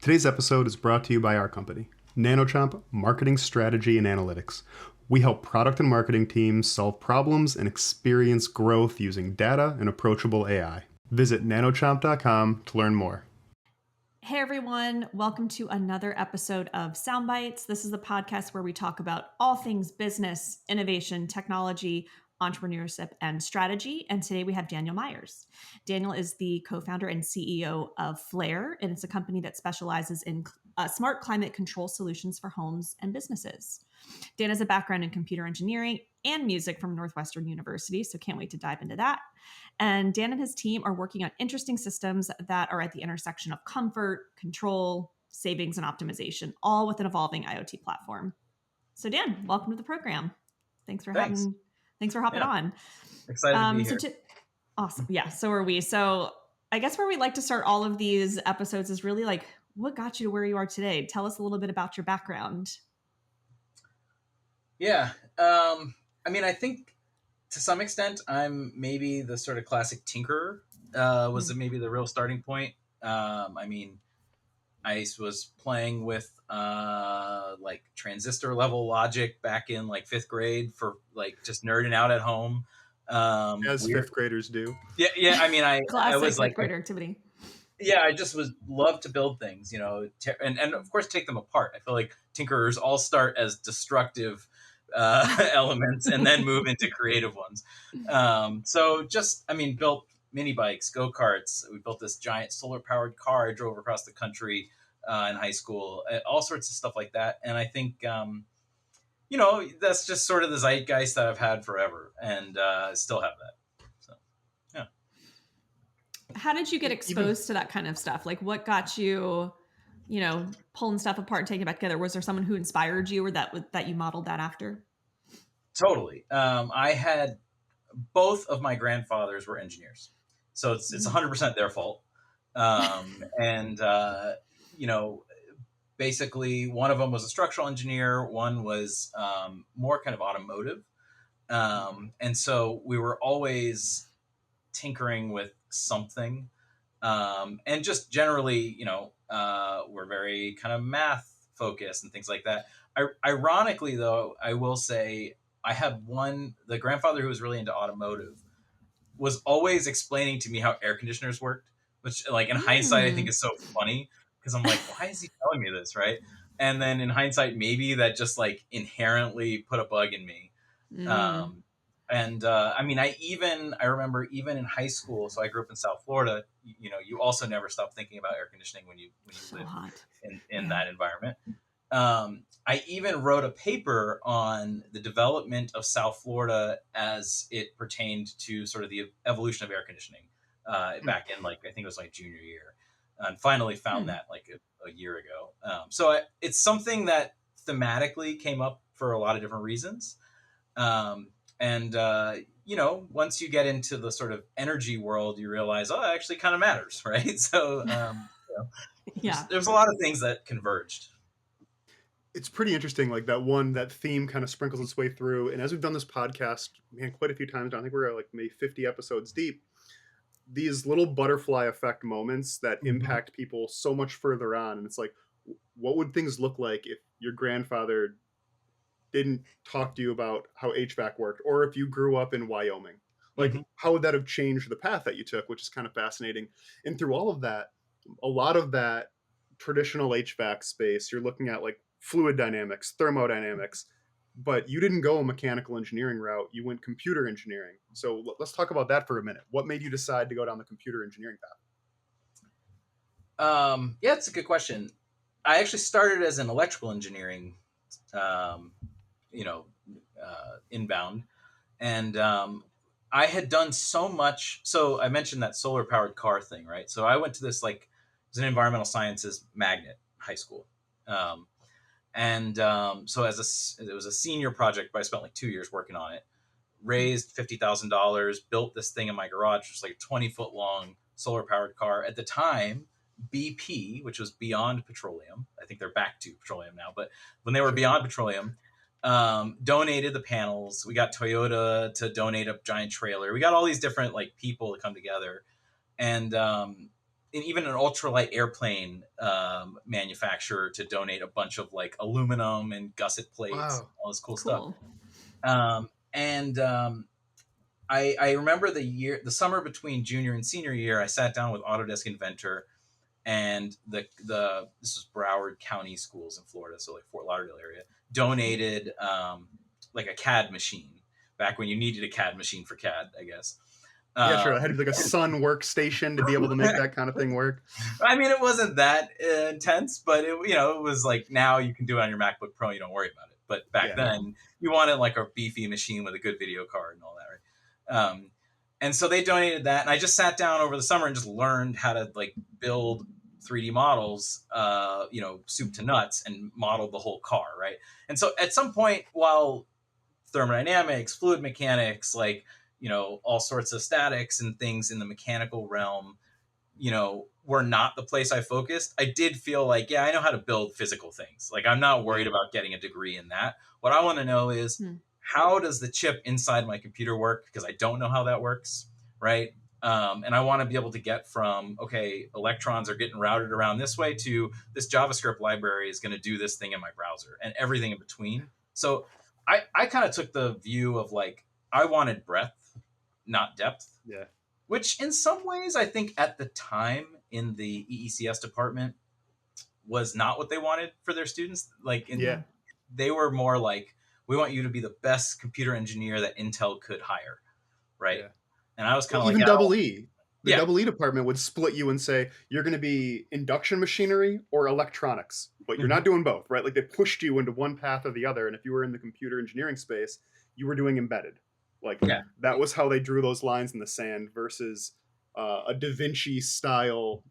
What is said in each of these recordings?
Today's episode is brought to you by our company, NanoChomp Marketing Strategy and Analytics. We help product and marketing teams solve problems and experience growth using data and approachable AI. Visit nanochomp.com to learn more. Hey everyone, welcome to another episode of Soundbites. This is the podcast where we talk about all things business, innovation, technology, entrepreneurship, and strategy. And today we have Daniel Myers. Daniel is the co-founder and CEO of Flair, and it's a company that specializes in smart climate control solutions for homes and businesses. Dan has a background in computer engineering and music from Northwestern University, so can't wait to dive into that. And Dan and his team are working on interesting systems that are at the intersection of comfort, control, savings, and optimization, all with an evolving IoT platform. So Dan, welcome to the program. Thanks for hopping on. Excited to be here. Awesome. Yeah, so are we. So I guess where we like to start all of these episodes is really like, what got you to where you are today? Tell us a little bit about your background. Yeah. I think to some extent, I'm maybe the sort of classic tinkerer, was maybe the real starting point. I was playing with like transistor level logic back in like fifth grade for like just nerding out at home. As fifth graders do. Yeah. Classic I was like fifth grader activity. Yeah, I just love to build things, and of course take them apart. I feel like tinkerers all start as destructive elements and then move into creative ones. Built mini bikes, go-karts. We built this giant solar powered car I drove across the country in high school, all sorts of stuff like that. And I think, that's just sort of the zeitgeist that I've had forever, and still have that. How did you get exposed to that kind of stuff? Like what got you, pulling stuff apart and taking it back together? Was there someone who inspired you or that you modeled that after? Totally. I had both of my grandfathers were engineers, so it's 100% their fault. Basically one of them was a structural engineer. One was more kind of automotive. And so we were always tinkering with something. And just generally, we're very kind of math focused and things like that. Ironically, though, I will say I had the grandfather who was really into automotive was always explaining to me how air conditioners worked, which like in hindsight, I think is so funny because I'm like, why is he telling me this? Right. And then in hindsight, maybe that just like inherently put a bug in me. I remember even in high school, so I grew up in South Florida, you also never stop thinking about air conditioning when you so live hot. in that environment. I even wrote a paper on the development of South Florida as it pertained to sort of the evolution of air conditioning back in I think it was junior year, and finally found that like a year ago. It's something that thematically came up for a lot of different reasons. Once you get into the sort of energy world, you realize, it actually kind of matters, right? So, there's a lot of things that converged. It's pretty interesting, like that theme kind of sprinkles its way through. And as we've done this podcast, quite a few times now, I think we're like maybe 50 episodes deep, these little butterfly effect moments that impact people so much further on. And it's like, what would things look like if your grandfather didn't talk to you about how HVAC worked, or if you grew up in Wyoming? Like, how would that have changed the path that you took, which is kind of fascinating. And through all of that, a lot of that traditional HVAC space, you're looking at like fluid dynamics, thermodynamics, but you didn't go a mechanical engineering route. You went computer engineering. So let's talk about that for a minute. What made you decide to go down the computer engineering path? It's a good question. I actually started as an electrical engineering inbound. And I had done so much. So I mentioned that solar powered car thing, right? So I went to this, it was an environmental sciences magnet high school. So it was a senior project, but I spent 2 years working on it, raised $50,000, built this thing in my garage, which was a 20-foot long solar powered car. At the time, BP, which was Beyond Petroleum, I think they're back to petroleum now, but when they were Beyond Petroleum, donated the panels. We got Toyota to donate a giant trailer. We got all these different people to come together. And even an ultralight airplane manufacturer to donate a bunch of like aluminum and gusset plates, Wow. all this cool stuff. Cool. I remember the summer between junior and senior year, I sat down with Autodesk Inventor, and this was Broward County Schools in Florida, so like Fort Lauderdale area, donated like a CAD machine back when you needed a CAD machine for CAD, I guess. Yeah, sure. I had to be like a Sun workstation to be able to make that kind of thing work. I mean, it wasn't that intense, but it was like now you can do it on your MacBook Pro, and you don't worry about it. But back then, you wanted like a beefy machine with a good video card and all that, right? And so they donated that, and I just sat down over the summer and just learned how to like build 3D models, soup to nuts, and modeled the whole car, right? And so at some point, while thermodynamics, fluid mechanics, like all sorts of statics and things in the mechanical realm, were not the place I focused, I did feel like, yeah, I know how to build physical things. Like, I'm not worried about getting a degree in that. What I want to know is how does the chip inside my computer work? Because I don't know how that works, right? And I want to be able to get from, okay, electrons are getting routed around this way to this JavaScript library is going to do this thing in my browser and everything in between. So I kind of took the view of like, I wanted breadth, not depth. Yeah. Which in some ways, I think at the time in the EECS department was not what they wanted for their students. Like, they were more like, we want you to be the best computer engineer that Intel could hire, right? Yeah. And I was kind of like, even Double E. The Double E department would split you and say, you're going to be induction machinery or electronics, but you're not doing both, right? Like, they pushed you into one path or the other. And if you were in the computer engineering space, you were doing embedded. Like, that was how they drew those lines in the sand versus a Da Vinci style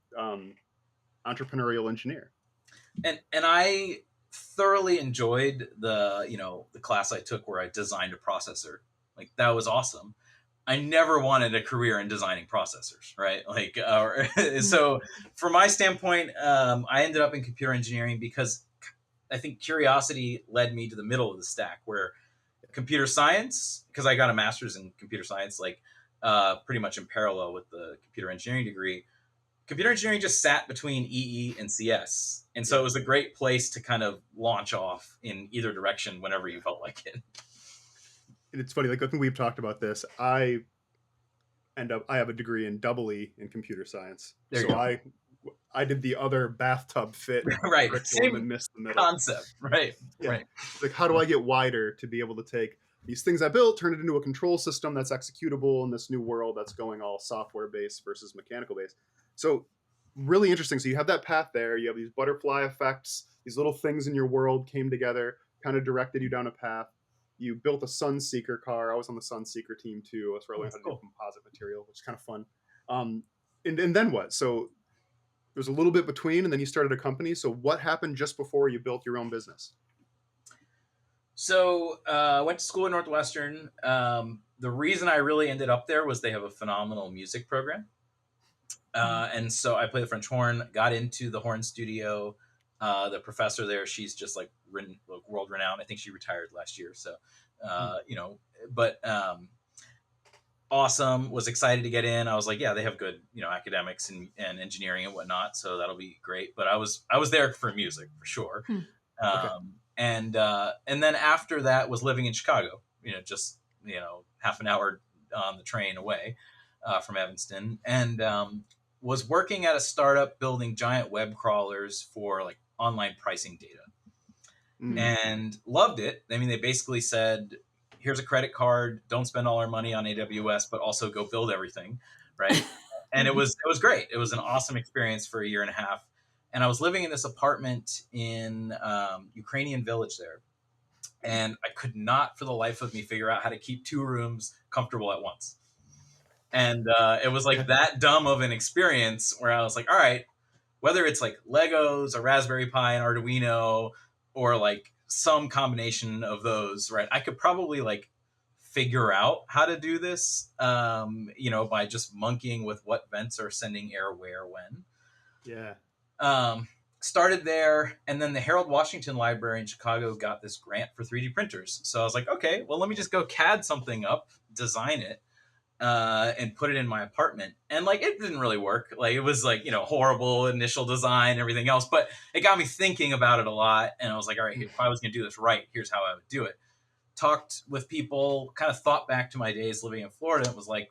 entrepreneurial engineer. And I thoroughly enjoyed the class I took where I designed a processor. Like, that was awesome. I never wanted a career in designing processors, right? Like, so from my standpoint, I ended up in computer engineering because I think curiosity led me to the middle of the stack, where computer science, because I got a master's in computer science, like pretty much in parallel with the computer engineering degree. Computer engineering just sat between EE and CS. And so it was a great place to kind of launch off in either direction whenever you felt like it. And it's funny, like, I think we've talked about this. I have a degree in Double E in computer science. So I did the other bathtub fit right. curriculum and missed the middle. Concept, right? Yeah. Right. Like, how do I get wider to be able to take these things I built, turn it into a control system that's executable in this new world that's going all software based versus mechanical based? So really interesting. So you have that path there. You have these butterfly effects. These little things in your world came together, kind of directed you down a path. You built a Sunseeker car. I was on the Sunseeker team too. That's where I learned how to do composite material, which is kind of fun. And then what? So there's a little bit between, and then you started a company. So what happened just before you built your own business? So I went to school at Northwestern. The reason I really ended up there was they have a phenomenal music program. And so I played the French horn, got into the horn studio. The professor there, she's just like world renowned. I think she retired last year. So, awesome. Was excited to get in. I was like, yeah, they have good, academics and engineering and whatnot. So that'll be great. But I was there for music for sure. And then after that was living in Chicago, just, half an hour on the train away from Evanston, and was working at a startup building giant web crawlers for like online pricing data, and loved it. I mean, they basically said, here's a credit card, don't spend all our money on AWS, but also go build everything. Right. And it was great. It was an awesome experience for a year and a half. And I was living in this apartment in Ukrainian village there. And I could not for the life of me figure out how to keep 2 rooms comfortable at once. And it was like that dumb of an experience where I was like, all right, whether it's like Legos, a Raspberry Pi, an Arduino, or like some combination of those, right? I could probably like figure out how to do this, by just monkeying with what vents are sending air where when. Yeah. Started there, and then the Harold Washington Library in Chicago got this grant for 3D printers. So I was like, okay, well, let me just go CAD something up, design it. and put it in my apartment. And like, it didn't really work. Like, it was like, horrible initial design and everything else, but it got me thinking about it a lot. And I was like, all right, if I was going to do this right, here's how I would do it. Talked with people, kind of thought back to my days living in Florida. It was like,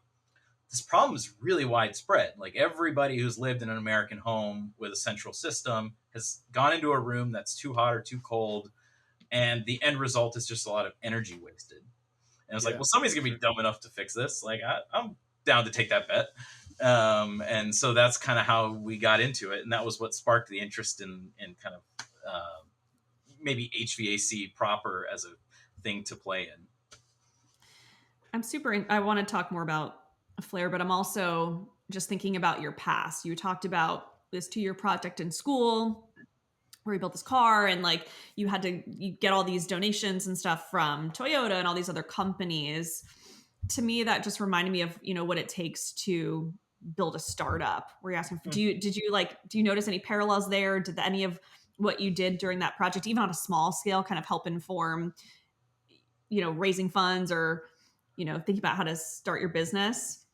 this problem is really widespread. Like, everybody who's lived in an American home with a central system has gone into a room that's too hot or too cold. And the end result is just a lot of energy wasted. And I was like, Yeah, well, somebody's for gonna be sure. dumb enough to fix this. Like, I'm down to take that bet. And so that's kind of how we got into it, and that was what sparked the interest in kind of maybe HVAC proper as a thing to play in. I want to talk more about Flair, but I'm also just thinking about your past. You talked about this 2-year project in school where you built this car, and like you get all these donations and stuff from Toyota and all these other companies. To me, that just reminded me of, what it takes to build a startup. Where you're asking, do you notice any parallels there? Did any of what you did during that project, even on a small scale, kind of help inform, raising funds or, thinking about how to start your business?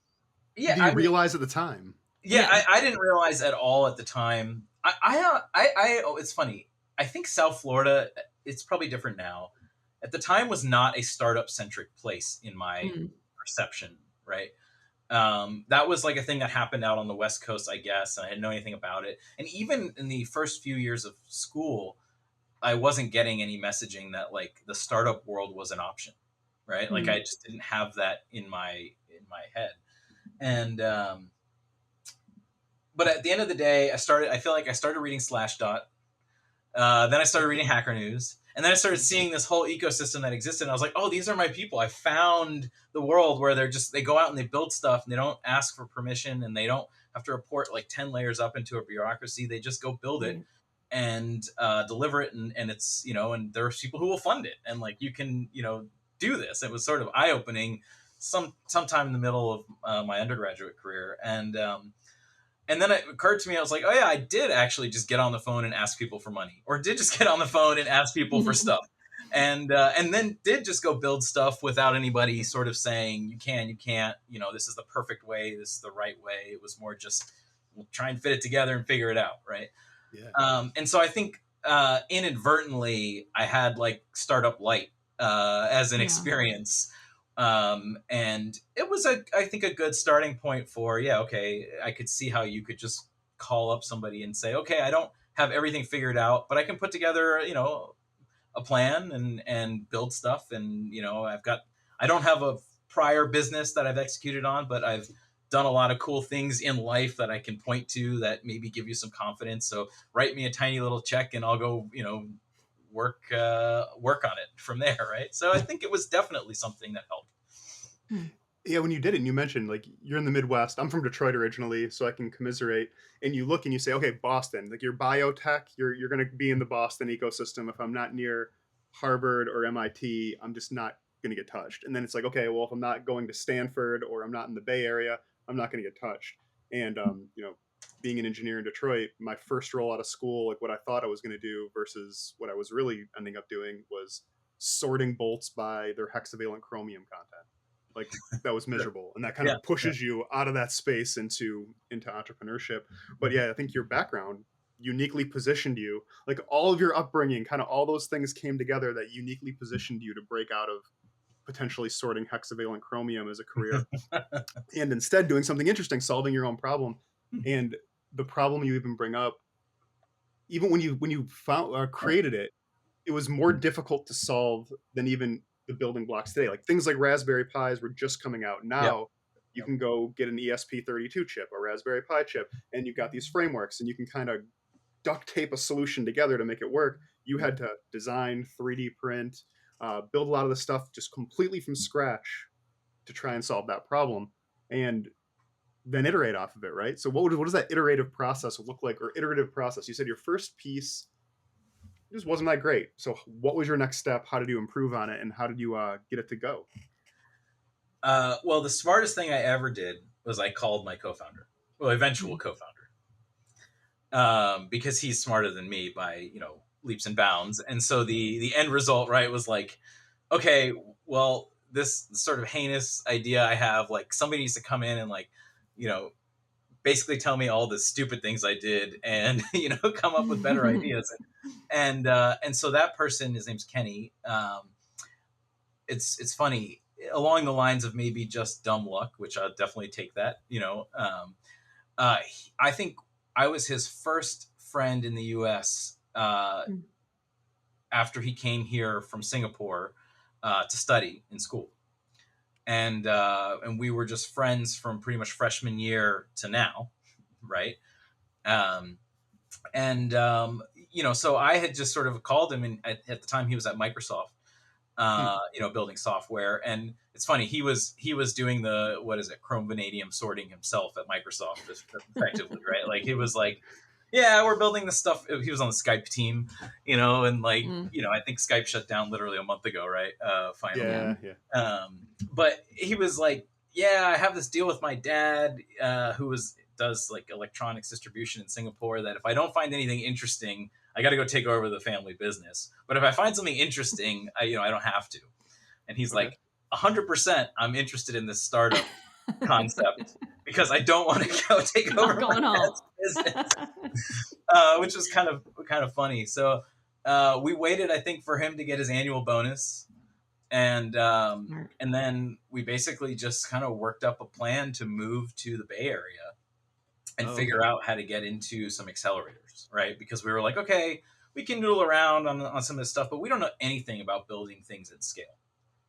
Yeah, Do you I mean, realize at the time? yeah, Yeah. I didn't realize at all at the time. Oh, it's funny. I think South Florida, it's probably different now. At the time, was not a startup centric place in my Mm. perception, right? That was like a thing that happened out on the West Coast, I guess, and I didn't know anything about it. And even in the first few years of school, I wasn't getting any messaging that like the startup world was an option, right? Like, Mm. I just didn't have that in my head. And but at the end of the day, I feel like I started reading Slashdot. Then I started reading Hacker News. And then I started seeing this whole ecosystem that existed. And I was like, oh, these are my people. I found the world where they go out and they build stuff and they don't ask for permission and they don't have to report like 10 layers up into a bureaucracy. They just go build it Right. and deliver it. And it's, and there's people who will fund it. And like, you can, do this. It was sort of eye opening sometime in the middle of my undergraduate career. And then it occurred to me, I was like, oh yeah, I did actually just get on the phone and ask people for money, or did just get on the phone and ask people for stuff, and then did just go build stuff without anybody sort of saying you can, you can't, this is the perfect way, this is the right way. It was more just, we'll try and fit it together and figure it out, right? Yeah. And so I think inadvertently I had like startup light as an Yeah. experience. And it was I think a good starting point for, yeah, okay, I could see how you could just call up somebody and say, okay, I don't have everything figured out, but I can put together, a plan and build stuff. And, I don't have a prior business that I've executed on, but I've done a lot of cool things in life that I can point to that maybe give you some confidence. So write me a tiny little check and I'll go, work on it from there, right? So I think it was definitely something that helped. Hmm. Yeah, when you did it and you mentioned like you're in the Midwest. I'm from Detroit originally, so I can commiserate. And you look and you say, okay, Boston, like you're biotech, you're going to be in the Boston ecosystem. If I'm not near Harvard or MIT, I'm just not going to get touched. And then it's like, okay, well, if I'm not going to Stanford or I'm not in the Bay Area, I'm not going to get touched. And being an engineer in Detroit, my first role out of school, like what I thought I was going to do versus what I was really ending up doing was sorting bolts by their hexavalent chromium content. Like that was miserable, and that kind Yeah, of yeah, pushes you out of that space into entrepreneurship. But yeah, I think your background uniquely positioned you, like all of your upbringing, kind of all those things came together that uniquely positioned you to break out of potentially sorting hexavalent chromium as a career, and instead doing something interesting, solving your own problem. And the problem you even bring up, even when you found created it, it was more difficult to solve than even the building blocks today. Like things like Raspberry Pis were just coming out. yep, Now you yep. can go get an ESP32 chip, a Raspberry Pi chip, and you've got these frameworks, and you can kind of duct tape a solution together to make it work. You Yep. had to design, 3D print, build a lot of the stuff just completely from scratch to try and solve that problem, and then iterate off of it, right? So what does that iterative process look like, or iterative process? You said your first piece just wasn't that great. So what was your next step? How did you improve on it, and how did you get it to go? Well, the smartest thing I ever did was I called my co-founder, well, eventual Mm. co-founder, because he's smarter than me by leaps and bounds. And so the end result, right, was like, okay, well, this sort of heinous idea I have, like somebody needs to come in and like, basically tell me all the stupid things I did and, come up with better ideas. And so that person, his name's Kenny. It's funny, along the lines of maybe just dumb luck, which I'll definitely take that, I think I was his first friend in the US after he came here from Singapore to study in school. And we were just friends from pretty much freshman year to now, right? So I had just sort of called him, and at the time he was at Microsoft, building software. And it's funny, he was doing the, what is it, Chrome Vanadium sorting himself at Microsoft, effectively, right? Like he was like, yeah, we're building this stuff. He was on the Skype team, and like, I think Skype shut down literally a month ago, right? Finally. Yeah. But he was like, yeah, I have this deal with my dad, who does like electronics distribution in Singapore, that if I don't find anything interesting, I got to go take over the family business. But if I find something interesting, I don't have to. And he's like, 100%, I'm interested in this startup concept because I don't want to go take over my dad's business, which was kind of funny. So we waited, I think, for him to get his annual bonus. And then we basically just kind of worked up a plan to move to the Bay Area and figure out how to get into some accelerators, right? Because we were like, okay, we can noodle around on some of this stuff, but we don't know anything about building things at scale,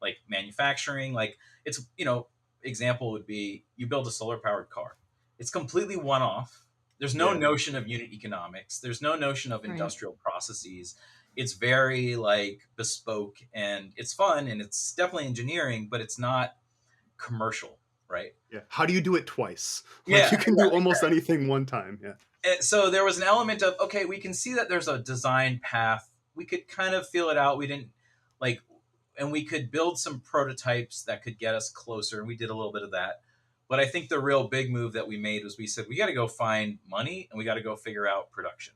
like manufacturing. Like it's, example would be you build a solar powered car. It's completely one off. There's no notion of unit economics. There's no notion of industrial processes. It's very like bespoke, and it's fun, and it's definitely engineering, but it's not commercial, right? Yeah. How do you do it twice? Like you can do almost anything one time. Yeah. And so there was an element of, okay, we can see that there's a design path. We could kind of feel it out. We didn't like, and we could build some prototypes that could get us closer. And we did a little bit of that. But I think the real big move that we made was we said, we got to go find money and we got to go figure out production.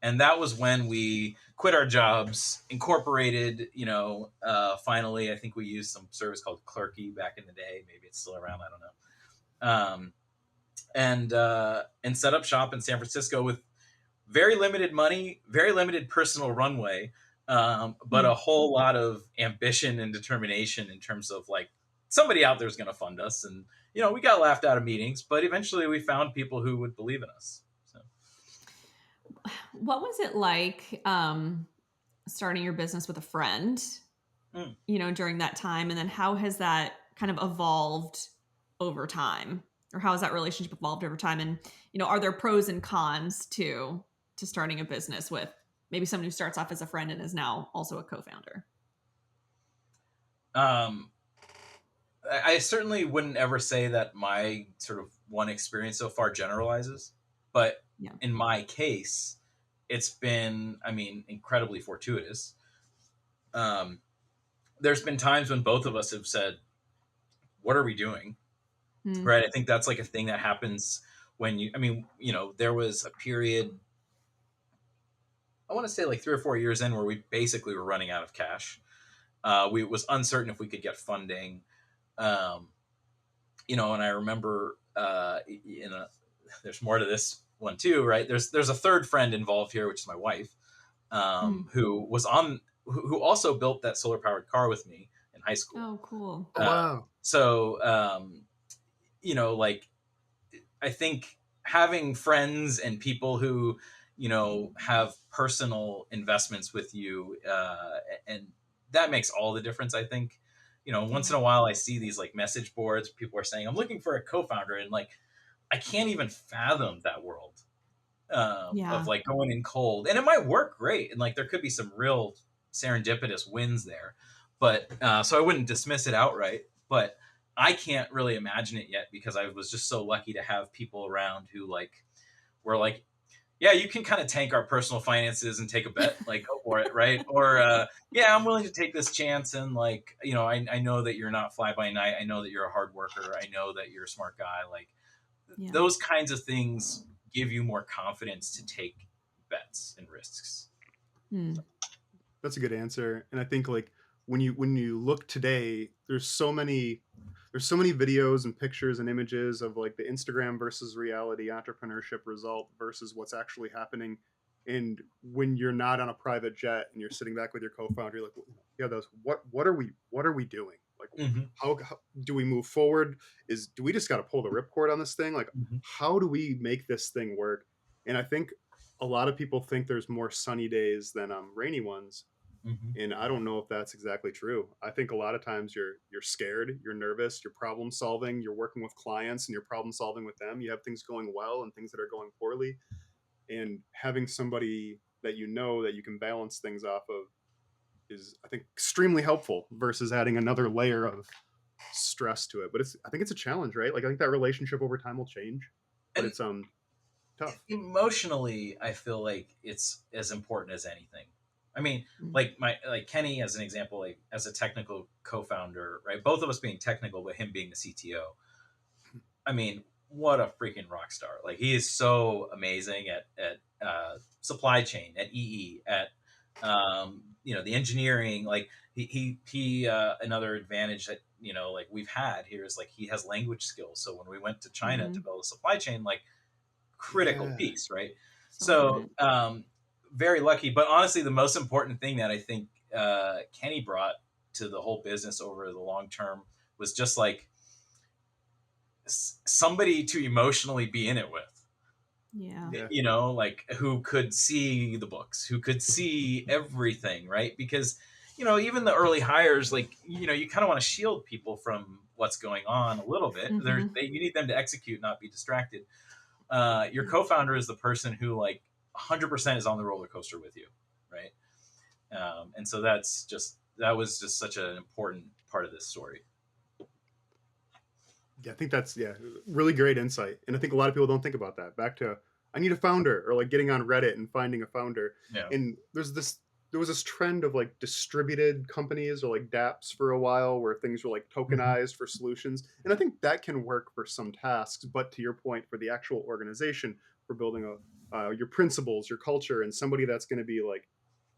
And that was when we quit our jobs, incorporated, finally, I think we used some service called Clerky back in the day. Maybe it's still around. I don't know. And set up shop in San Francisco with very limited money, very limited personal runway, but a whole lot of ambition and determination in terms of like somebody out there is going to fund us. And, we got laughed out of meetings, but eventually we found people who would believe in us. What was it like starting your business with a friend, during that time? And then how has that kind of evolved over time? Or how has that relationship evolved over time? And, are there pros and cons to starting a business with maybe someone who starts off as a friend and is now also a co-founder? I certainly wouldn't ever say that my sort of one experience so far generalizes, but in my case, it's been, incredibly fortuitous. There's been times when both of us have said, what are we doing? Right. I think that's like a thing that happens when there was a period, I want to say like 3 or 4 years in, where we basically were running out of cash. It was uncertain if we could get funding. And I remember, there's more to this one too, right? There's a third friend involved here, which is my wife, who also built that solar powered car with me in high school. Oh, cool. Wow. So, I think having friends and people who, have personal investments with you, and that makes all the difference, I think. Once in a while I see these like message boards, people are saying, I'm looking for a co-founder. And like, I can't even fathom that world of like going in cold, and it might work great. And like, there could be some real serendipitous wins there, but so I wouldn't dismiss it outright, but I can't really imagine it yet because I was just so lucky to have people around who like were like, yeah, you can kind of tank our personal finances and take a bet, like go for it, right? Or yeah, I'm willing to take this chance, and like, I know that you're not fly by night. I know that you're a hard worker. I know that you're a smart guy. Like those kinds of things give you more confidence to take bets and risks. That's a good answer. And I think like when you look today, there's so many videos and pictures and images of like the Instagram versus reality entrepreneurship result versus what's actually happening. And when you're not on a private jet and you're sitting back with your co-founder, you're like, yeah, those what are we doing? Like, Mm-hmm. how do we move forward? Do we just got to pull the ripcord on this thing? Like, Mm-hmm. how do we make this thing work? And I think a lot of people think there's more sunny days than rainy ones, Mm-hmm. and I don't know if that's exactly true. I think a lot of times you're scared, you're nervous, you're problem solving, you're working with clients and you're problem solving with them. You have things going well and things that are going poorly, and having somebody that you know that you can balance things off of is, I think, extremely helpful versus adding another layer of stress to it. But I think it's a challenge, right? Like, I think that relationship over time will change, but And it's tough. emotionally, I feel like it's as important as anything. I mean, like Kenny as an example, like as a technical co-founder, right? Both of us being technical, but him being the CTO. I mean, what a freaking rock star! Like he is so amazing at supply chain, at EE, at the engineering. Like he another advantage that like we've had here is like he has language skills. So when we went to China to build a supply chain, like critical Yeah. piece, right? So So important. very lucky. But honestly, the most important thing that I think Kenny brought to the whole business over the long term was just like somebody to emotionally be in it with. Yeah. Yeah. Like who could see the books, who could see everything, right? Because even the early hires, like you kind of want to shield people from what's going on a little bit. You need them to execute, not be distracted. Your Yeah. co-founder is the person who like 100% is on the roller coaster with you, right? And so that was just such an important part of this story. Yeah, I think that's, really great insight. And I think a lot of people don't think about that. Back to, I need a founder, or like getting on Reddit and finding a founder. Yeah. And there was this trend of like distributed companies or like dApps for a while where things were like Mm-hmm. tokenized for solutions. And I think that can work for some tasks, but to your point, for the actual organization, for building your principles, your culture, and somebody that's going to be like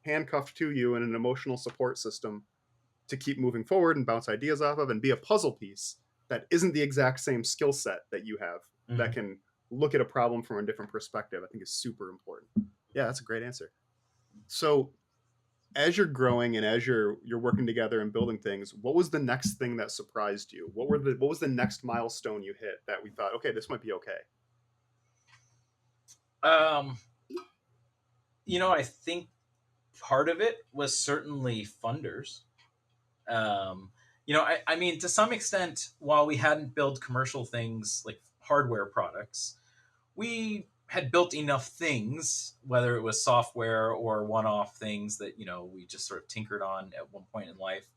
handcuffed to you in an emotional support system to keep moving forward and bounce ideas off of and be a puzzle piece that isn't the exact same skill set that you have, Mm-hmm. that can look at a problem from a different perspective, I think is super important. Yeah, that's a great answer. So as you're growing and as you're working together and building things, what was the next thing that surprised you? What was the next milestone you hit that we thought, okay, this might be okay? Um, I think part of it was certainly funders. Um, I mean, to some extent, while we hadn't built commercial things like hardware products, we had built enough things, whether it was software or one-off things that we just sort of tinkered on at one point in life,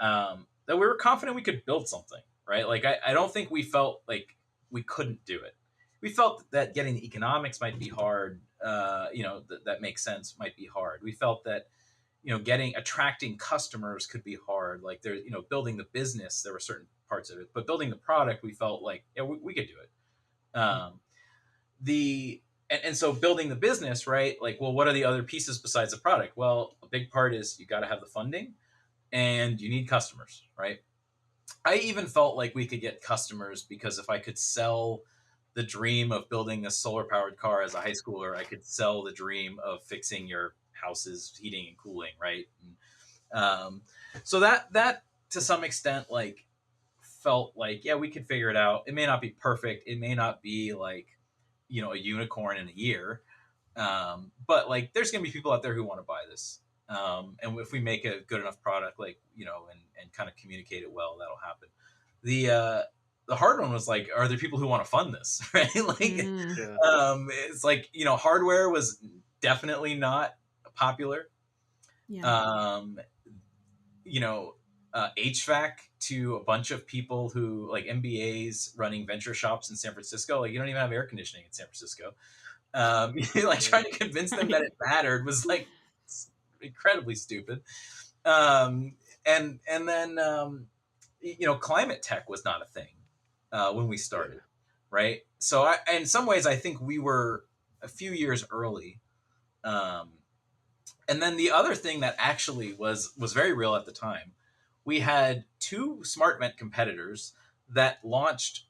that we were confident we could build something, right? Like I don't think we felt like we couldn't do it. We felt that getting the economics might be hard. That makes sense, might be hard. We felt that attracting customers could be hard. Like there, building the business, there were certain parts of it, but building the product, we felt like we could do it. The and so building the business, right? Like, well, what are the other pieces besides the product? Well, a big part is you got to have the funding and you need customers, right? I even felt like we could get customers because if I could sell the dream of building a solar powered car as a high schooler, I could sell the dream of fixing your house's heating and cooling, right? So that to some extent like felt like, yeah, we could figure it out. It may not be perfect. It may not be like a unicorn in a year, but like there's gonna be people out there who want to buy this. And if we make a good enough product, like and kind of communicate it well, that'll happen. The hard one was like, are there people who want to fund this, right? Like, Yeah. it's like hardware was definitely not popular. Yeah. Um, HVAC to a bunch of people who like MBAs running venture shops in San Francisco. Like you don't even have air conditioning in San Francisco. Like trying to convince them that it mattered was like incredibly stupid. And then climate tech was not a thing when we Yeah. started, right? So in some ways, I think we were a few years early. Um, And then the other thing that actually was very real at the time, we had two smart vent competitors that launched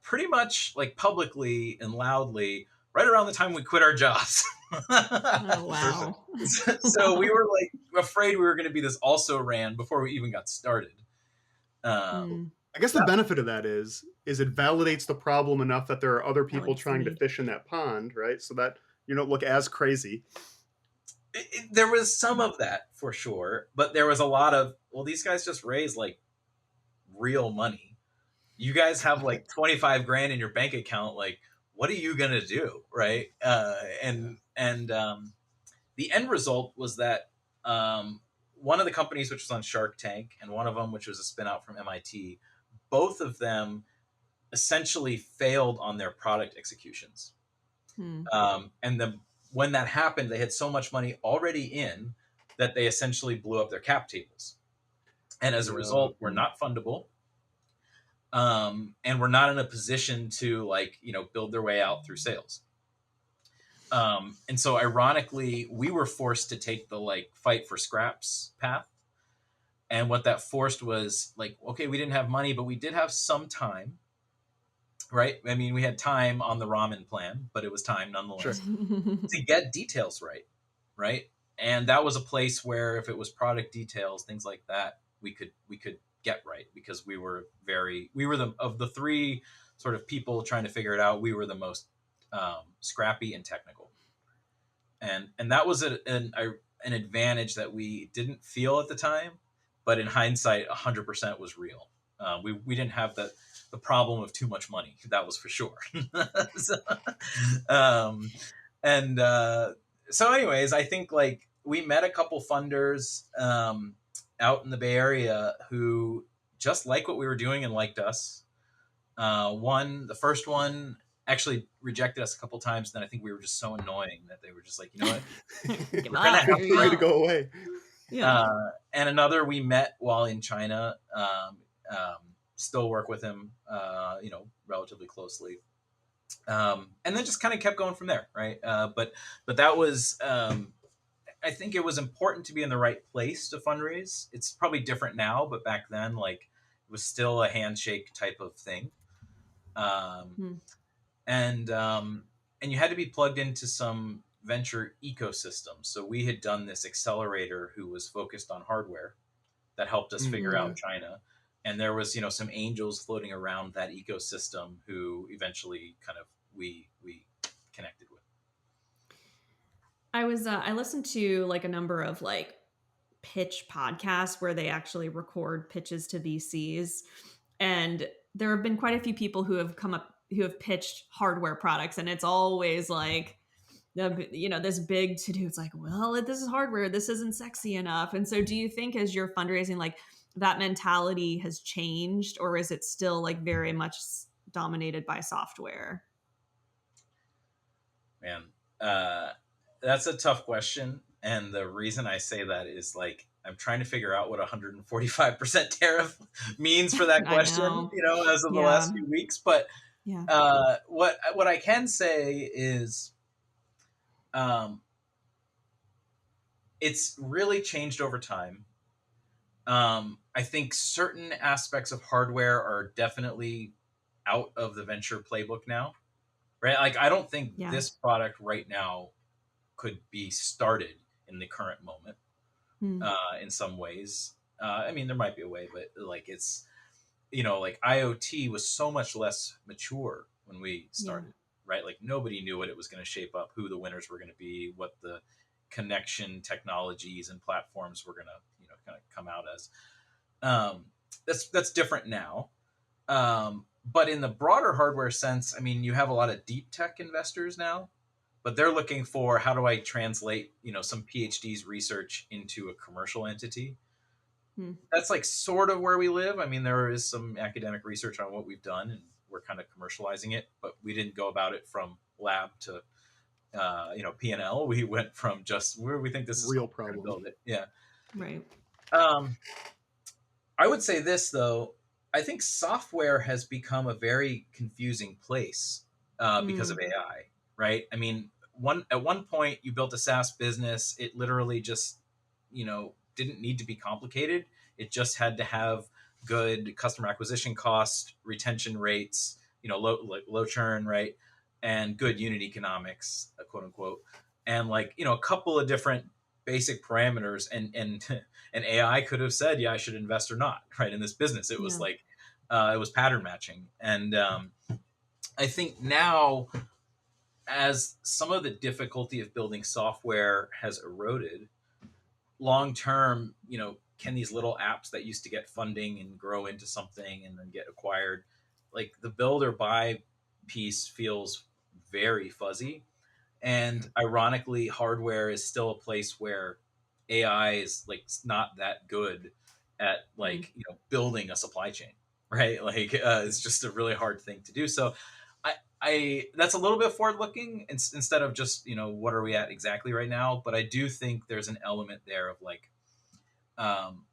pretty much like publicly and loudly right around the time we quit our jobs. Oh, Perfect. wow. So we were like afraid we were going to be this also ran before we even got started. Mm, I guess the benefit of that is it validates the problem enough that there are other people validates the trying to need. fish in that pond, right? So that you don't look as crazy. There was some of that for sure, but there was a lot of, well, these guys just raised like real money. You guys have like 25 grand in your bank account. Like, what are you going to do? Right. And the end result was that one of the companies, which was on Shark Tank, and one of them, which was a spin out from MIT, both of them essentially failed on their product executions. Hmm. When that happened, they had so much money already in that they essentially blew up their cap tables. And as a result, we're not fundable. And we're not in a position to like, build their way out through sales. And so ironically, we were forced to take the like fight for scraps path. And what that forced was like, okay, we didn't have money, but we did have some time, right? I mean, we had time on the ramen plan, but it was time nonetheless to get details right, right? And that was a place where if it was product details, things like that, we could get right because we were the of the three sort of people trying to figure it out, we were the most scrappy and technical, and that was an advantage that we didn't feel at the time, but in hindsight, 100% was real. We didn't have the problem of too much money, that was for sure. So, and so anyways, I think like we met a couple funders out in the Bay Area who just liked what we were doing and liked us. The first one actually rejected us a couple times. Then I think we were just so annoying that they were just like, you know what, Give we're gonna up. have Here you Ready to go. go away. Yeah. and another we met while in China. Still work with him, relatively closely. And then just kind of kept going from there, right? But that was, I think it was important to be in the right place to fundraise. It's probably different now, but back then, like, it was still a handshake type of thing. Hmm. And you had to be plugged into some venture ecosystem. So we had done this accelerator who was focused on hardware that helped us figure out China. And there was, some angels floating around that ecosystem who eventually kind of we connected with. I listened to like a number of like pitch podcasts where they actually record pitches to VCs, and there have been quite a few people who have come up who have pitched hardware products, and it's always like this big to do. It's like, well, this is hardware, this isn't sexy enough. And so do you think as you're fundraising, like that mentality has changed, or is it still like very much dominated by software? Man, that's a tough question. And the reason I say that is like, I'm trying to figure out what 145% tariff means for that I question, know. as of the Yeah. last few weeks. But Yeah. what I can say is, it's really changed over time. I think certain aspects of hardware are definitely out of the venture playbook now, right? Like, I don't think Yeah. this product right now could be started in the current moment. In some ways. I mean, there might be a way, but like it's, like IoT was so much less mature when we started, right? Like nobody knew what it was going to shape up, who the winners were going to be, what the connection technologies and platforms were going to, kind of come out as. That's different now. But in the broader hardware sense, I mean, you have a lot of deep tech investors now, but they're looking for how do I translate, some PhD's research into a commercial entity. That's like sort of where we live. I mean, there is some academic research on what we've done, and we're kind of commercializing it, but we didn't go about it from lab to, P&L. We went from just where we think this is real cool, we're gonna problem. build it. Yeah. Right. I would say this though. I think software has become a very confusing place because of AI, right? I mean, at one point you built a SaaS business. It literally just, didn't need to be complicated. It just had to have good customer acquisition cost, retention rates, low churn, right? And good unit economics, quote unquote. And a couple of different basic parameters, and and AI could have said, yeah, I should invest or not, right? In this business, it was it was pattern matching. And I think now, as some of the difficulty of building software has eroded, long term, can these little apps that used to get funding and grow into something and then get acquired, like the build or buy piece feels very fuzzy. And ironically, hardware is still a place where AI is not that good at building a supply chain, right? It's just a really hard thing to do. So I that's a little bit forward looking instead of just what are we at exactly right now. But I do think there's an element there of um,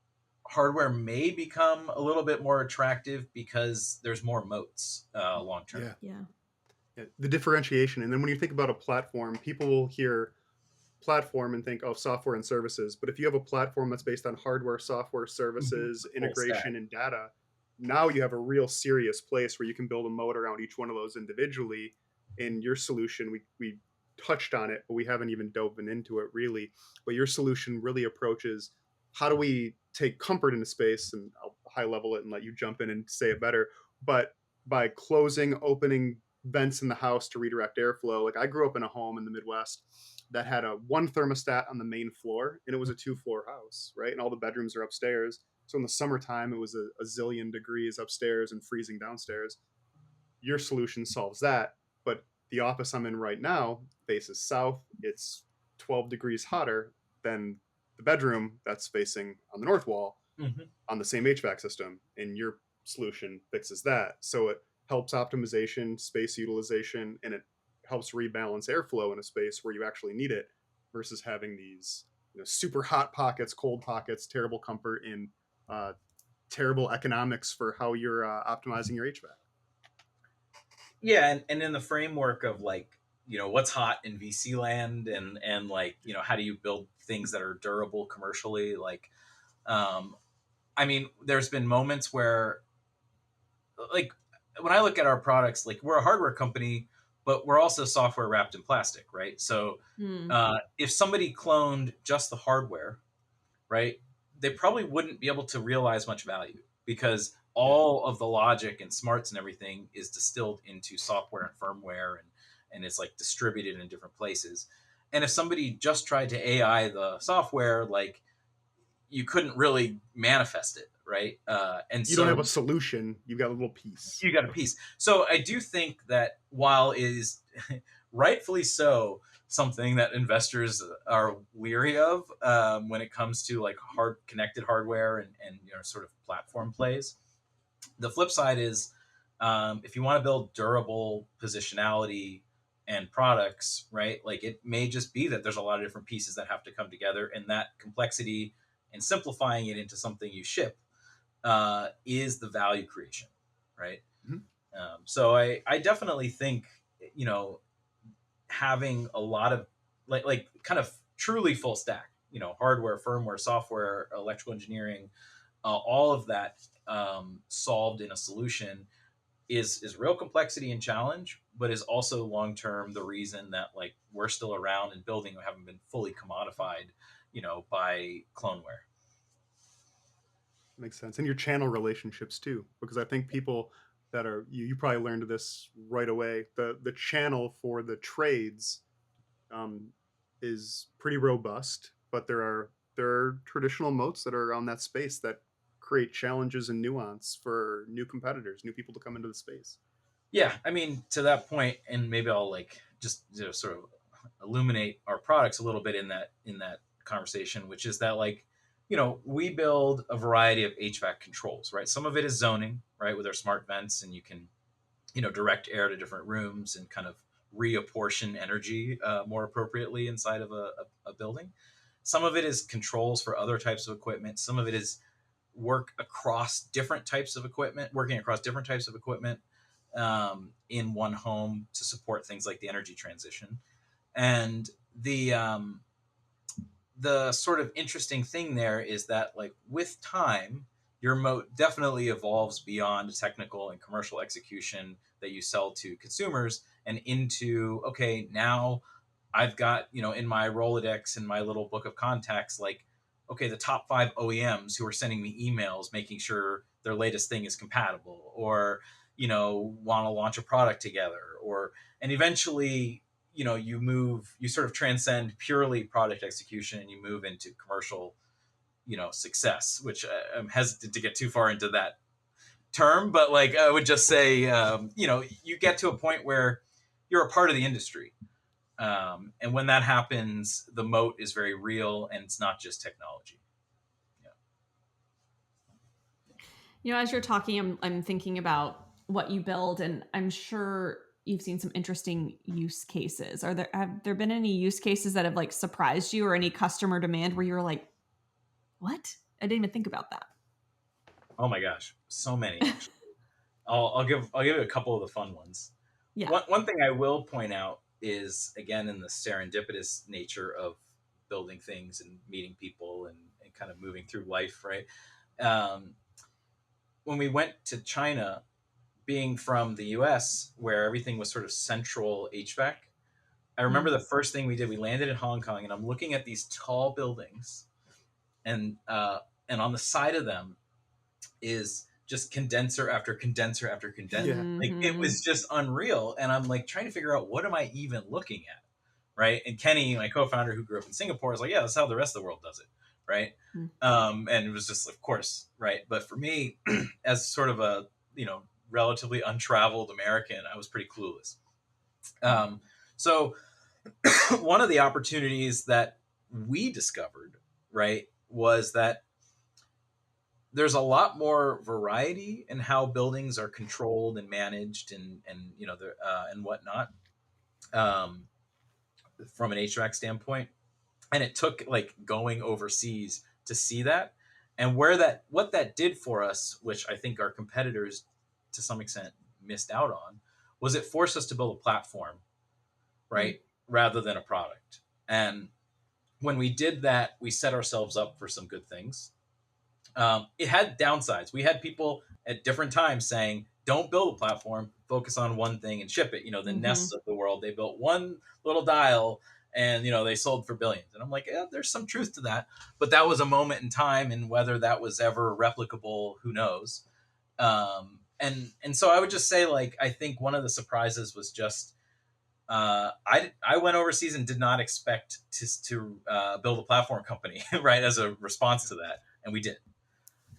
hardware may become a little bit more attractive because there's more moats long term. Yeah. The differentiation. And then when you think about a platform, people will hear platform and think of software and services. But if you have a platform that's based on hardware, software, services, integration, and data, now you have a real serious place where you can build a moat around each one of those individually. In your solution, we touched on it, but we haven't even dove into it really. But your solution really approaches how do we take comfort in a space, and I'll high level it and let you jump in and say it better. But by closing, opening vents in the house to redirect airflow. Like I grew up in a home in the Midwest that had a one thermostat on the main floor, and it was a 2-floor house, right? And all the bedrooms are upstairs. So in the summertime, it was a zillion degrees upstairs and freezing downstairs. Your solution solves that, but the office I'm in right now faces south. It's 12 degrees hotter than the bedroom that's facing on the north wall on the same HVAC system, and your solution fixes that. So it helps optimization, space utilization, and it helps rebalance airflow in a space where you actually need it versus having these super hot pockets, cold pockets, terrible comfort, and terrible economics for how you're optimizing your HVAC. Yeah, and in the framework of what's hot in VC land, and how do you build things that are durable commercially? I mean, there's been moments where when I look at our products, we're a hardware company, but we're also software wrapped in plastic, right? So if somebody cloned just the hardware, right, they probably wouldn't be able to realize much value because all of the logic and smarts and everything is distilled into software and firmware, and it's distributed in different places. And if somebody just tried to AI the software, you couldn't really manifest it, right? And you don't have a solution, you've got a little piece. You got a piece. So I do think that while it is rightfully so something that investors are weary of when it comes to hard connected hardware and sort of platform plays, the flip side is if you want to build durable positionality and products, right? It may just be that there's a lot of different pieces that have to come together, and that complexity and simplifying it into something you ship is the value creation, right? So I definitely think having a lot of kind of truly full stack, hardware, firmware, software, electrical engineering, all of that solved in a solution is real complexity and challenge, but is also long term the reason that we're still around and building. We haven't been fully commodified, by cloneware. Makes sense. And your channel relationships too, because I think people that are you probably learned this right away. The channel for the trades is pretty robust, but there are traditional moats that are around that space that create challenges and nuance for new competitors, new people to come into the space. Yeah, I mean, to that point, and maybe I'll just sort of illuminate our products a little bit in that conversation, which is that we build a variety of HVAC controls, right? Some of it is zoning, right, with our smart vents, and you can direct air to different rooms and kind of reapportion energy more appropriately inside of a building. Some of it is controls for other types of equipment. Some of it is working across different types of equipment in one home to support things like the energy transition. And the sort of interesting thing there is that, like, with time, your moat definitely evolves beyond technical and commercial execution that you sell to consumers and into, okay, now I've got, in my Rolodex, in my little book of contacts, like, okay, the top 5 OEMs who are sending me emails, making sure their latest thing is compatible, or, want to launch a product together, and eventually, you sort of transcend purely product execution and you move into commercial, success, which I'm hesitant to get too far into that term, but like, I would just say, you get to a point where you're a part of the industry. And when that happens, the moat is very real and it's not just technology. As you're talking, I'm thinking about what you build, and I'm sure you've seen some interesting use cases. Have there been any use cases that have like surprised you, or any customer demand where you're like, what? I didn't even think about that. Oh my gosh, so many actually. I'll give you a couple of the fun ones. Yeah. One thing I will point out is, again, in the serendipitous nature of building things and meeting people and kind of moving through life, right? When we went to China, being from the US, where everything was sort of central HVAC, I remember the first thing we did, we landed in Hong Kong, and I'm looking at these tall buildings, and on the side of them is just condenser after condenser after condenser. Yeah. Like, it was just unreal. And I'm like trying to figure out, what am I even looking at? Right. And Kenny, my co-founder who grew up in Singapore, is like, yeah, that's how the rest of the world does it. Right. And it was just, of course, right. But for me, as sort of a, relatively untraveled American, I was pretty clueless. So one of the opportunities that we discovered, right, was that there's a lot more variety in how buildings are controlled and managed and and whatnot, from an HVAC standpoint. And it took like going overseas to see that, and what that did for us, which I think our competitors to some extent missed out on, was it forced us to build a platform, right, rather than a product. And when we did that, we set ourselves up for some good things. It had downsides. We had people at different times saying, don't build a platform, focus on one thing and ship it. The Nests of the world, they built one little dial and, they sold for billions. And I'm like, yeah, there's some truth to that. But that was a moment in time, and whether that was ever replicable, who knows? And so I would just say, like, I think one of the surprises was just, I went overseas and did not expect to build a platform company, right, as a response to that. And we did.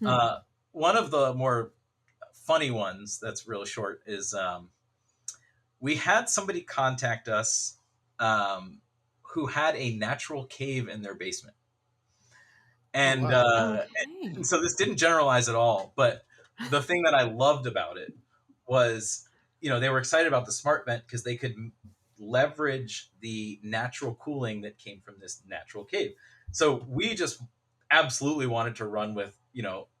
One of the more funny ones that's real short is, we had somebody contact us who had a natural cave in their basement. And, and so this didn't generalize at all, but the thing that I loved about it was, they were excited about the smart vent because they could leverage the natural cooling that came from this natural cave. So we just absolutely wanted to run with,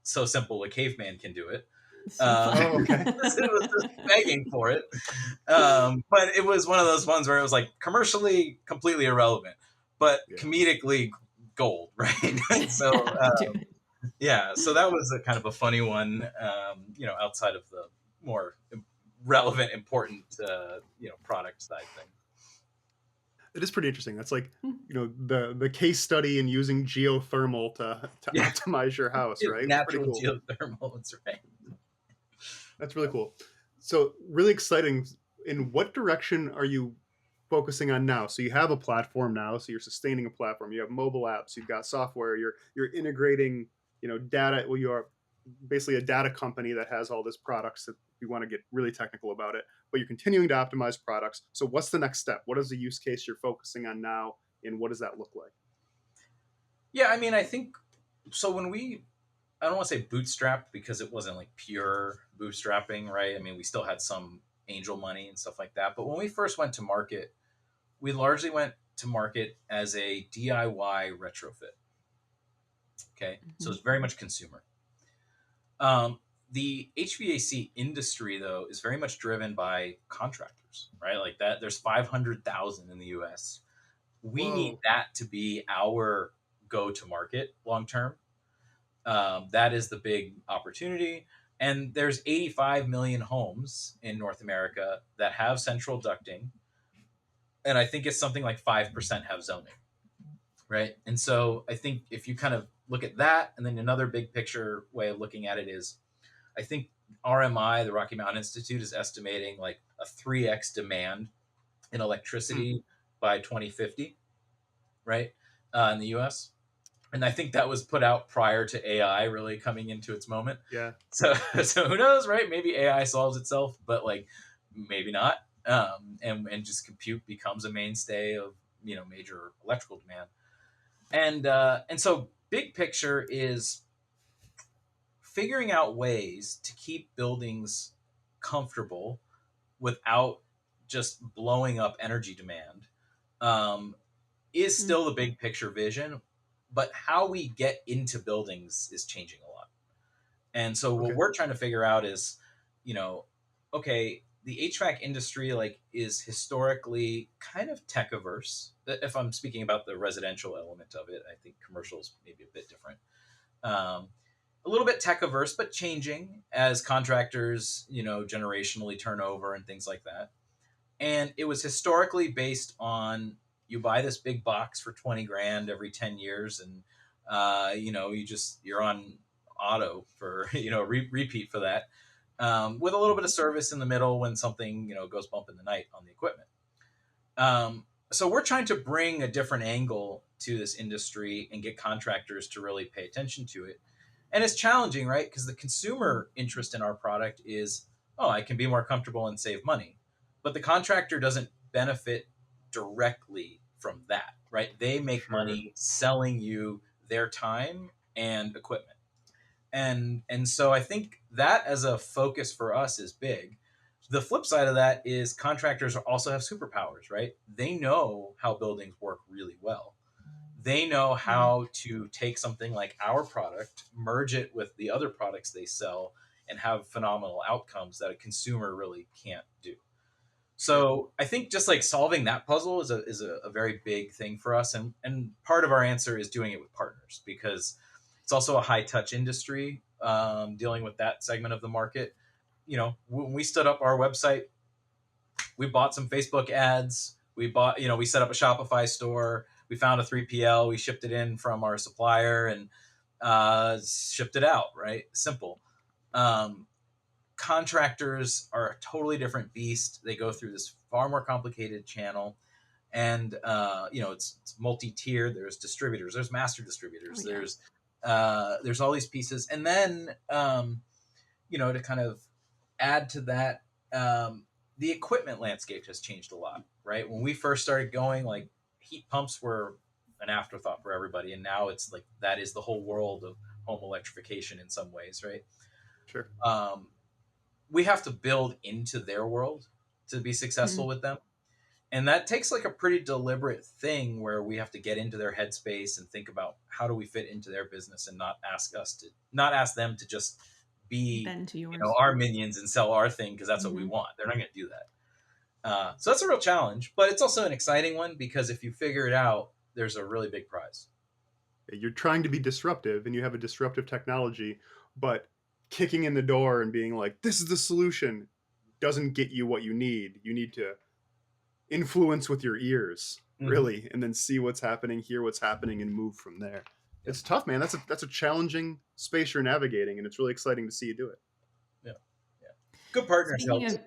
so simple a caveman can do it. It was just begging for it. But it was one of those ones where it was like commercially completely irrelevant, but comedically gold, right? So so that was a kind of a funny one, outside of the more relevant, important, product side thing. It is pretty interesting. That's like, the case study in using geothermal to optimize your house, right? Natural cool. geothermal, that's right. That's really cool. So really exciting. In what direction are you focusing on now? So you have a platform now, so you're sustaining a platform. You have mobile apps, you've got software, you're integrating, data. Well, you are basically a data company that has all these products that you want to get really technical about it, but you're continuing to optimize products. So what's the next step? What is the use case you're focusing on now, and what does that look like? Yeah, I mean, I think so. I don't want to say bootstrapped because it wasn't like pure bootstrapping, right? I mean, we still had some angel money and stuff like that. But when we first went to market, we largely went to market as a DIY retrofit. Okay. So it's very much consumer. The HVAC industry, though, is very much driven by contractors, right? Like that, there's 500,000 in the US. We need Whoa. that to be our go-to-market long-term. That is the big opportunity. And there's 85 million homes in North America that have central ducting. And I think it's something like 5% have zoning, right? And so I think if you kind of look at that, and then another big picture way of looking at it is, I think RMI, the Rocky Mountain Institute, is estimating like a 3x demand in Hmm. electricity by 2050, right, in the US. And I think that was put out prior to AI really coming into its moment. Yeah. So, so who knows, right? Maybe AI solves itself, but like maybe not. And just compute becomes a mainstay of major electrical demand. And so big picture is figuring out ways to keep buildings comfortable without just blowing up energy demand, um, is Mm. still the big picture vision, but how we get into buildings is changing a lot. And so what Okay. we're trying to figure out is, okay, the HVAC industry like is historically kind of tech averse. If I'm speaking about the residential element of it, I think commercial is maybe a bit different. Um, a little bit tech averse, but changing as contractors, generationally turn over and things like that. And it was historically based on you buy this big box for 20 grand every 10 years, and you're on auto for repeat for that, with a little bit of service in the middle when something goes bump in the night on the equipment. So we're trying to bring a different angle to this industry and get contractors to really pay attention to it. And it's challenging, right? Because the consumer interest in our product is, oh, I can be more comfortable and save money. But the contractor doesn't benefit directly from that, right? They make Sure. money selling you their time and equipment. And so I think that as a focus for us is big. The flip side of that is contractors also have superpowers, right? They know how buildings work really well. They know Mhm. how to take something like our product, merge it with the other products they sell, and have phenomenal outcomes that a consumer really can't do. Sure. So I think just like solving that puzzle is a very big thing for us. And part of our answer is doing it with partners, because it's also a high touch industry, dealing with that segment of the market. When we stood up our website, we bought some Facebook ads. We set up a Shopify store. We found a 3PL. We shipped it in from our supplier and shipped it out, right? Simple. Um, Contractors are a totally different beast. They go through this far more complicated channel. And it's multi-tiered. There's distributors, there's master Oh distributors, yeah. there's all these pieces. And then to kind of add to that, the equipment landscape has changed a lot, right? When we first started going, like, heat pumps were an afterthought for everybody, and now it's like that is the whole world of home electrification in some ways, right? Sure. um, we have to build into their world to be successful Mm. with them. And that takes like a pretty deliberate thing where we have to get into their headspace and think about how do we fit into their business, and not ask them to just be Bend to yours. our minions and sell our thing because that's what we Hmm. want. They're not going to do that. So that's a real challenge, but it's also an exciting one because if you figure it out, there's a really big prize. You're trying to be disruptive and you have a disruptive technology, but kicking in the door and being like, this is the solution doesn't get you what you need. You need to influence with your ears, Mm-hmm. really, and then see what's happening, hear what's happening, and move from there. Yep. It's tough, man. That's a challenging space you're navigating, and it's really exciting to see you do it. Yeah. Yeah. Good partners Speaking help of, too.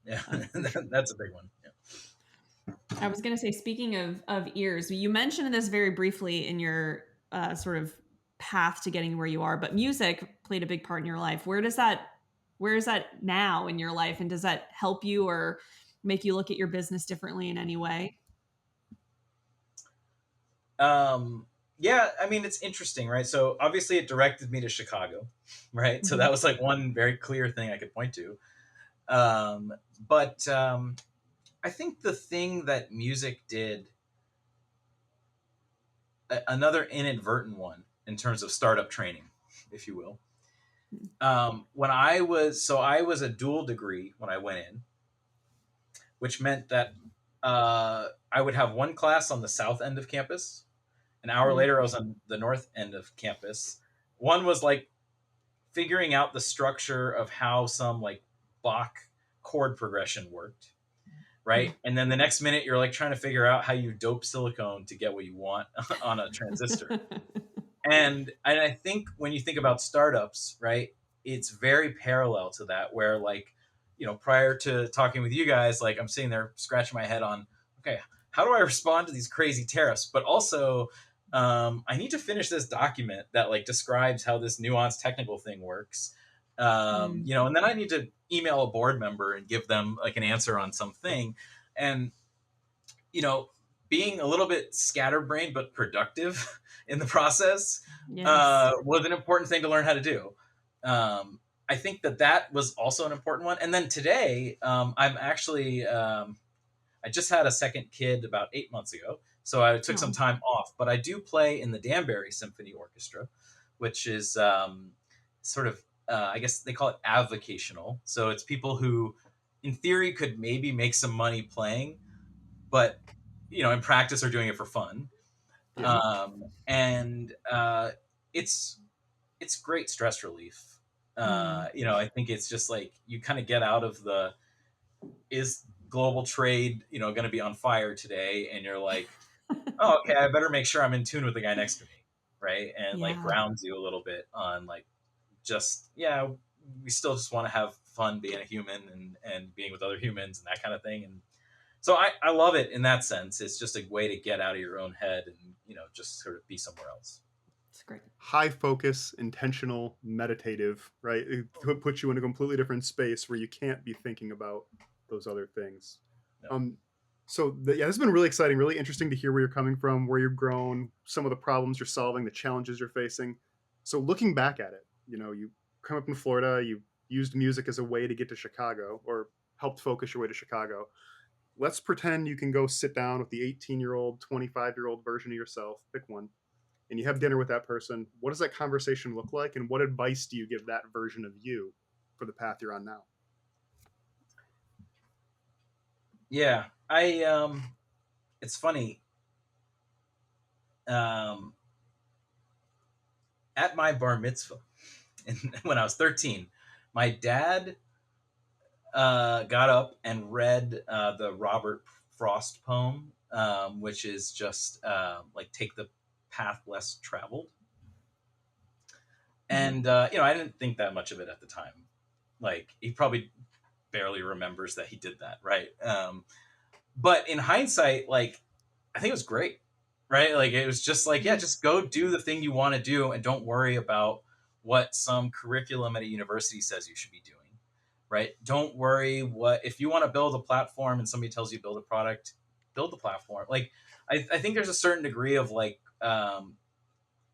Yeah. for sure. That's a big one. Yeah. I was going to say, speaking of ears, you mentioned this very briefly in your sort of path to getting where you are, but music played a big part in your life. Where is that now in your life, and does that help you or make you look at your business differently in any way? Um, yeah, I mean, it's interesting, right? So obviously it directed me to Chicago, right? So Mhm. that was like one very clear thing I could point to. But I think the thing that music did, another inadvertent one in terms of startup training, if you will. I was a dual degree when I went in, which meant that I would have one class on the south end of campus. An hour Mm. later, I was on the north end of campus. One was like figuring out the structure of how some like Bach chord progression worked, right? And then the next minute, you're like trying to figure out how you dope silicone to get what you want on a transistor. And I think when you think about startups, right, it's very parallel to that, where like, prior to talking with you guys, like I'm sitting there scratching my head on, okay, how do I respond to these crazy tariffs? But also, I need to finish this document that like describes how this nuanced technical thing works. And then I need to email a board member and give them like an answer on something. And, you know, being a little bit scatterbrained but productive in the process Yes. was an important thing to learn how to do. I think that was also an important one. And then today, I'm actually, I just had a second kid about 8 months ago, so I took some Oh. time off. But I do play in the Danbury Symphony Orchestra, which is sort of, I guess they call it avocational. So it's people who, in theory, could maybe make some money playing, but in practice are doing it for fun. Yeah. And it's great stress relief. I think it's just like you kind of get out of the is global trade, going to be on fire today, and you're like, oh, okay, I better make sure I'm in tune with the guy next to me, right? And like Yeah. grounds you a little bit on like just yeah, we still just want to have fun being a human and being with other humans and that kind of thing. And so I love it in that sense. It's just a way to get out of your own head and just sort of be somewhere else. It's great. High focus, intentional, meditative, right? It puts you in a completely different space where you can't be thinking about those other things. No. Yeah, this has been really exciting, really interesting to hear where you're coming from, where you've grown, some of the problems you're solving, the challenges you're facing. So looking back at it, you come up in Florida, you used music as a way to get to Chicago or helped focus your way to Chicago. Let's pretend you can go sit down with the 18-year-old, 25-year-old version of yourself, pick one, and you have dinner with that person. What does that conversation look like? And what advice do you give that version of you for the path you're on now? Yeah, it's funny. At my bar mitzvah, when I was 13, my dad got up and read the Robert Frost poem, which is just like take the path less traveled. And I didn't think that much of it at the time. Like he probably barely remembers that he did that, right? But in hindsight, like I think it was great, right? Like it was just like, yeah, just go do the thing you want to do and don't worry about what some curriculum at a university says you should be doing, right? Don't worry if you want to build a platform and somebody tells you build a product, build the platform. Like I think there's a certain degree of like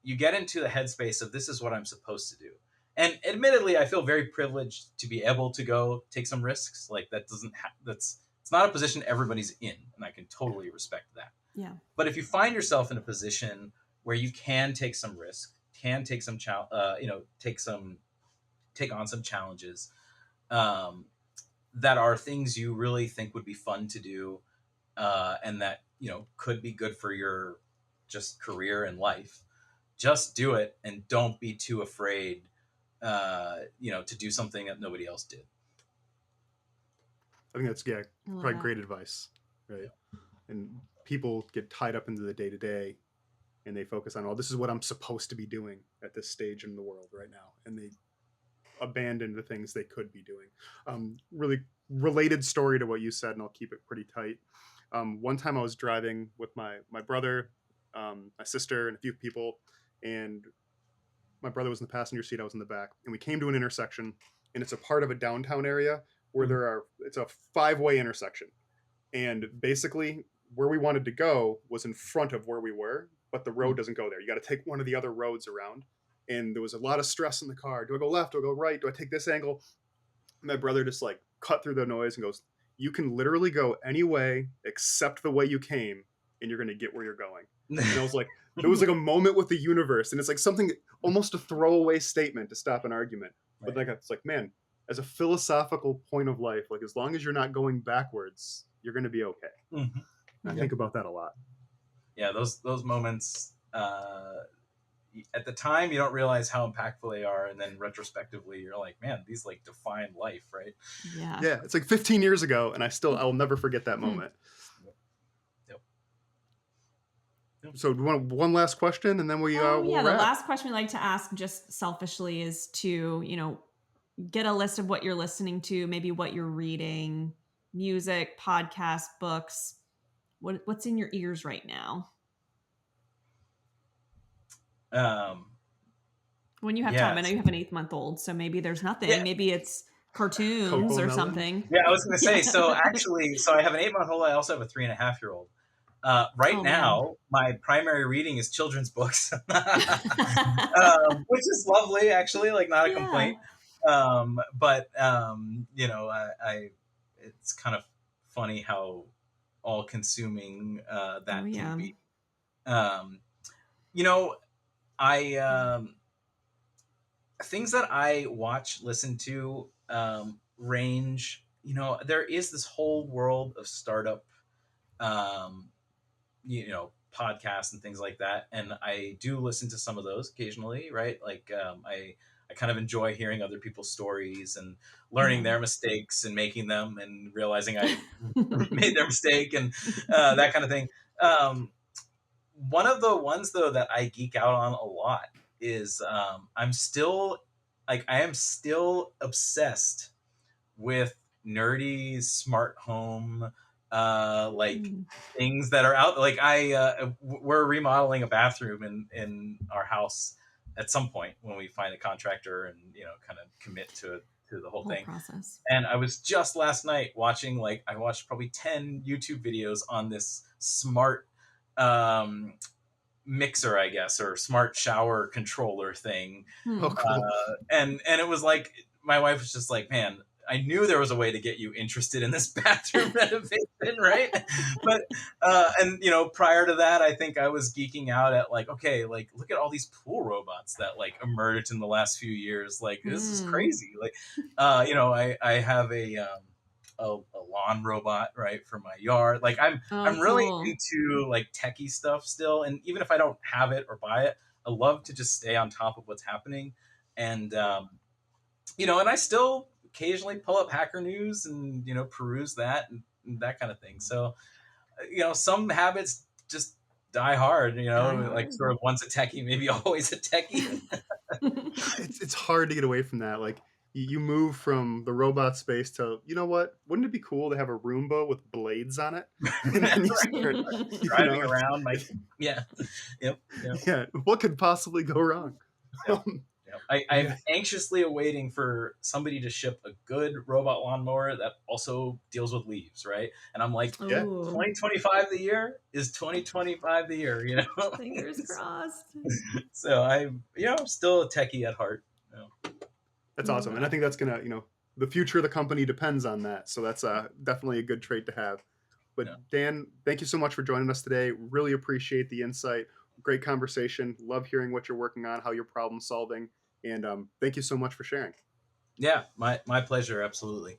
you get into the headspace of this is what I'm supposed to do. And admittedly, I feel very privileged to be able to go take some risks. Like it's not a position everybody's in, and I can totally respect that. Yeah. But if you find yourself in a position where you can take some risk, can take some take on some challenges, that are things you really think would be fun to do, and that could be good for your just career and life, just do it and don't be too afraid to do something that nobody else did. I think that's probably great advice, right? Yeah. And people get tied up into the day to day, and they focus on, oh, this is what I'm supposed to be doing at this stage in the world right now, and they abandon the things they could be doing. Really related story to what you said, and I'll keep it pretty tight. One time I was driving with my brother, my sister, and a few people, and my brother was in the passenger seat, I was in the back, and we came to an intersection, and it's a part of a downtown area where it's a 5-way intersection. And basically where we wanted to go was in front of where we were, but the road doesn't go there. You got to take one of the other roads around. And there was a lot of stress in the car. Do I go left? Do I go right? Do I take this angle? My brother just like cut through the noise and goes, you can literally go any way except the way you came, and you're going to get where you're going. And I was like, there was like a moment with the universe, and it's like something, almost a throwaway statement to stop an argument. But like, it's like, man, as a philosophical point of life, like as long as you're not going backwards, you're going to be okay. Mm-hmm. I Yep. think about that a lot. Yeah, those moments. At the time, you don't realize how impactful they are, and then retrospectively, you're like, man, these like define life, right? Yeah. Yeah, it's like 15 years ago, and I'll never forget that moment. Yep. Yep. So, do you want one last question, and then we'll The wrap. last question we like to ask, just selfishly, is to get a list of what you're listening to, maybe what you're reading, music, podcasts, books. What's in your ears right now? When you have time. I know you have an 8-month-old, so maybe there's nothing. Yeah. Maybe it's cartoons Coco or Melon? something. Yeah, I was going to say. So actually, I have an 8-month-old. I also have a 3.5-year-old. Right now, my primary reading is children's books, which is lovely, actually. Like, not a complaint. But it's kind of funny how all-consuming that can be. Things that I watch, listen to, range. There is this whole world of startup, podcasts and things like that, and I do listen to some of those occasionally. Right, like I kind of enjoy hearing other people's stories and learning their mistakes and making them and realizing I made their mistake and that kind of thing. One of the ones though that I geek out on a lot is I am still obsessed with nerdy smart home things that are out. Like we're remodeling a bathroom in our house at some point when we find a contractor and kind of commit to the whole thing process. And I was just last night watching, I watched probably 10 YouTube videos on this smart mixer, I guess, or smart shower controller thing. Oh, cool. And it was like, my wife was just like, man, I knew there was a way to get you interested in this bathroom renovation, right? But and prior to that, I think I was geeking out at okay, look at all these pool robots that emerged in the last few years. This is crazy. I have a lawn robot, right, for my yard. I'm really into techie stuff still, and even if I don't have it or buy it, I love to just stay on top of what's happening, and and I still occasionally pull up Hacker News and peruse that and that kind of thing. So some habits just die hard. Sort of once a techie, maybe always a techie. It's hard to get away from that. You move from the robot space to, what? Wouldn't it be cool to have a Roomba with blades on it? And then you start driving around. Yeah. What could possibly go wrong? I'm anxiously awaiting for somebody to ship a good robot lawnmower that also deals with leaves, right? And I'm like, 2025 the year? Is 2025 the year? Fingers crossed. So I'm still a techie at heart. That's awesome, and I think that's gonna the future of the company depends on that. So that's definitely a good trait to have. But Dan, thank you so much for joining us today. Really appreciate the insight. Great conversation. Love hearing what you're working on, how you're problem solving, and thank you so much for sharing. Yeah, my pleasure. Absolutely.